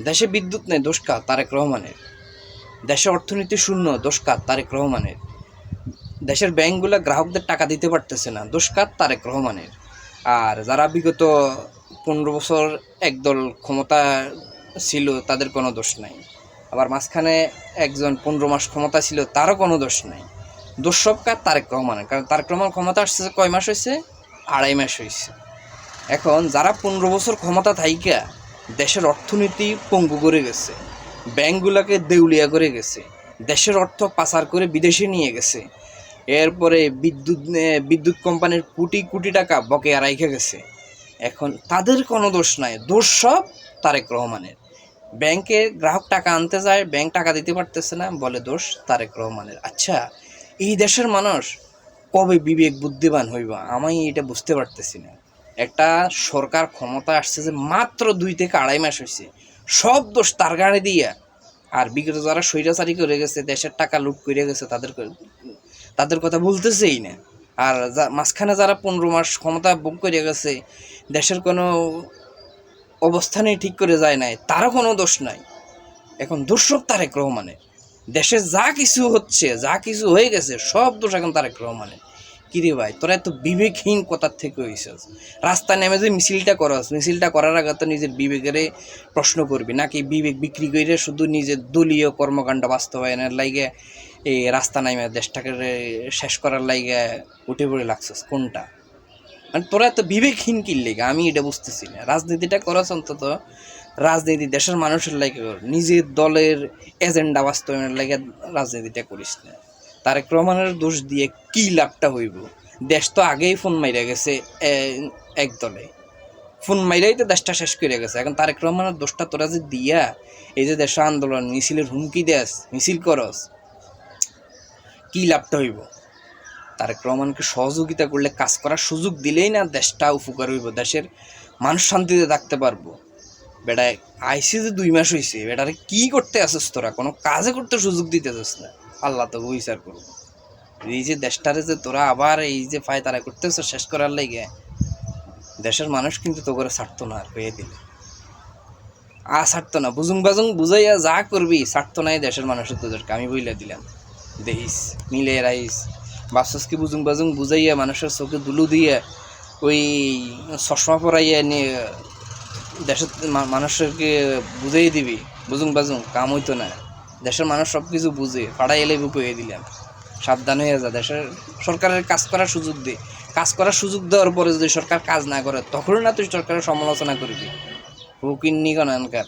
দেশে বিদ্যুৎ নেই, দোষ কার? তারেক রহমানের। দেশে অর্থনীতি শূন্য, দোষ কার? তারেক রহমানের। দেশের ব্যাংকগুলো গ্রাহকদের টাকা দিতে পারতেছে না, দোষ কার? তারেক রহমানের। আর যারা বিগত 15 বছর একদল ক্ষমতা ছিল তাদের কোনো দোষ নাই। আবার মাঝখানে একজন 15 মাস ক্ষমতা ছিল, তারও কোনো দোষ নাই। দোষ সব কার? তারেক রহমানের। কারণ তারেক রহমান ক্ষমতা আসছে কয় মাস হয়েছে? 2.5 মাস হয়েছে। এখন যারা 15 বছর ক্ষমতা থাইকা দেশের অর্থনীতি পঙ্গু করে গেছে, ব্যাংকগুলোকে দেউলিয়া করে গেছে, দেশের অর্থ পাচার করে বিদেশে নিয়ে গেছে, এরপরে বিদ্যুৎ কোম্পানির কোটি কোটি টাকা বকেয়া রাইখে গেছে, এখন তাদের কোনো দোষ নাই, দোষ সব তারেক রহমানের। ব্যাংকে গ্রাহক টাকা আনতে যায়, ব্যাংক টাকা দিতে পারতেছে না, বলে দোষ তারেক রহমানের। আচ্ছা, এই দেশের মানুষ কবে বিবেক বুদ্ধিমান হইবা? আমি এটা বুঝতে পারতেছি না। একটা সরকার ক্ষমতা আসছে যে মাত্র 2 থেকে 2.5 মাস হয়েছে, সব দোষ তার গাড়ি দিয়া। আর বিগত যারা স্বৈরাচারী করে গেছে, দেশের টাকা লুট করে গেছে, তাদের কথা বলতেছেই না। আর মাঝখানে যারা 15 মাস ক্ষমতা ভোগ করে গেছে, দেশের কোনো অবস্থানেই ঠিক করে যায় নাই, তারও কোনো দোষ নাই। এখন দোষ সব তারেক রহমানের। দেশে যা কিছু হচ্ছে, যা কিছু হয়ে গেছে, সব দোষ এখন তারেক রহমানের। কিরে ভাই, তোরা এত বিবেকহীন কোথার থেকে হইছিস? রাস্তায় নেমে যে মিছিলটা করার আগে তো নিজের বিবেকের প্রশ্ন করবি, নাকি বিবেক বিক্রি করে শুধু নিজের দলীয় কর্মকাণ্ড বাস্তবায়নের লাইগে এই রাস্তা নামে দেশটাকে শেষ করার লাইগে উঠে পড়ে লাগছিস? কোনটা? মানে তোরা এত বিবেকহীন কি লেগে, আমি এটা বুঝতেছি না। রাজনীতিটা করছ অন্তত রাজনীতি দেশের মানুষের লাগে কর, নিজের দলের এজেন্ডা বাস্তবায়নের লাগে রাজনীতিটা করিস না। তারেক রহমানের দোষ দিয়ে কি লাভটা হইব? দেশ তো আগেই ফোন মাইরা গেছে, এক দলে ফোন মাইরাই তো দেশটা শেষ করে গেছে। এখন তারেক রহমানের দোষটা তোরা যে দিয়া এই যে দেশ আন্দোলন মিছিলের হুমকি দেস, মিছিল করস, কি লাভটা হইব? তারেক রহমানকে সহযোগিতা করলে, কাজ করার সুযোগ দিলেই না দেশটা উপকার হইব, দেশের মানুষ শান্তিতে থাকতে পারবো। বেটায় আইসি যে 2 মাস হয়েছে, বেটারে কি করতে আসিস তোরা? কোনো কাজে করতে সুযোগ দিতে চাস না। আল্লাহ তো বিচার করবো। এই যে দেশটারে যে তোরা আবার এই যে ফায় তারা করতেছ শেষ করার লাগে, দেশের মানুষ কিন্তু তো করে ছাড়তো না, আর পেয়ে দিলে ছাড়তো না। বাজুং বুঝাইয়া যা করবি, ছাড়তো না এই দেশের মানুষের তোদেরকে, আমি বইলা দিলাম। দেখিস মিলে রাইস বাসসকে বাজুং বুঝাইয়া মানুষের চোখে দুলু দিয়ে ওই চশমা পরাইয়া নিয়ে দেশের মানুষকে বুঝাই দিবি, বাজুং কাম হইতো না। দেশের মানুষ সব কিছু বুঝে, পাড়াই এলে বুঝিয়ে দিলাম। সাবধান হয়ে যা, দেশের সরকারের কাজ করার সুযোগ দে। কাজ করার সুযোগ দেওয়ার পরে যদি সরকার কাজ না করে, তখন না তুই সরকারের সমালোচনা করবি। হুকিন্নি কোন আনকার।